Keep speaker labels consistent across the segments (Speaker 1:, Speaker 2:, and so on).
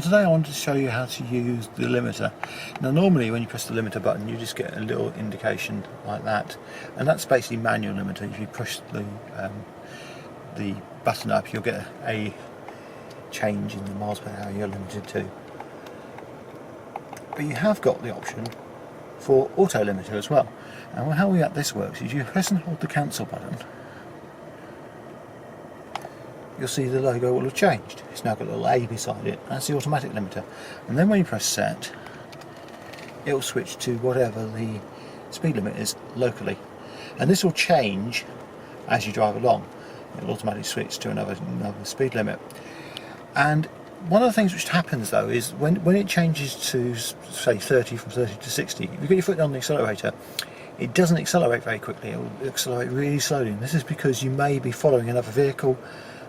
Speaker 1: today I wanted to show you how to use the limiter. Now normally when you press the limiter button you just get a little indication like that, and that's basically manual limiter. If you push the button up you'll get a change in the miles per hour you're limited to. But you have got the option for auto limiter as well, and how this works is you press and hold the cancel button. You'll see the logo will have changed. It's now got a little A beside it. That's the automatic limiter. And then when you press set, it will switch to whatever the speed limit is locally. And this will change as you drive along. It will automatically switch to another speed limit. And one of the things which happens though is when it changes to say 30, from 30 to 60, if you get your foot on the accelerator, it doesn't accelerate very quickly. It will accelerate really slowly. And this is because you may be following another vehicle.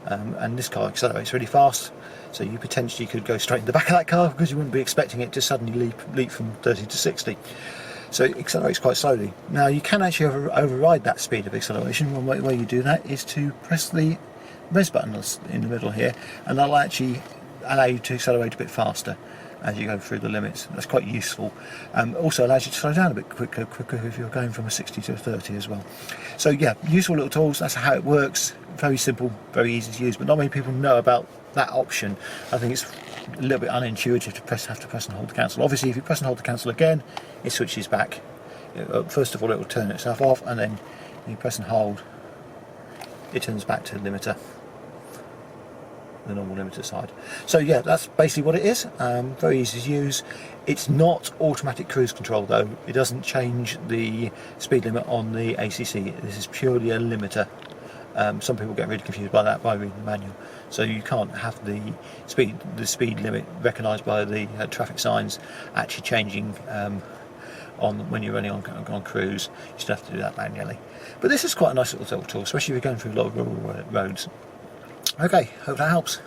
Speaker 1: And this car accelerates really fast, so you potentially could go straight in the back of that car because you wouldn't be expecting it to suddenly leap from 30 to 60. So it accelerates quite slowly. Now you can actually override that speed of acceleration. One way you do that is to press the res button that's in the middle here, and that'll actually allow you to accelerate a bit faster as you go through the limits. That's quite useful. Also allows you to slow down a bit quicker if you're going from a 60 to a 30 as well. So yeah, useful little tools. That's how it works. Very simple, very easy to use, but not many people know about that option. I think it's a little bit unintuitive to have to press and hold the cancel. Obviously if you press and hold the cancel again, it switches back. First of all it will turn itself off, and then you press and hold, it turns back to the limiter, the normal limiter side. So yeah, that's basically what it is. Very easy to use. It's not automatic cruise control though. It doesn't change the speed limit on the ACC. This is purely a limiter. Some people get really confused by that by reading the manual. So you can't have the speed limit recognised by the traffic signs actually changing when you're running on cruise. You still have to do that manually. But this is quite a nice little tool, especially if you're going through a lot of rural roads. Okay, hope that helps.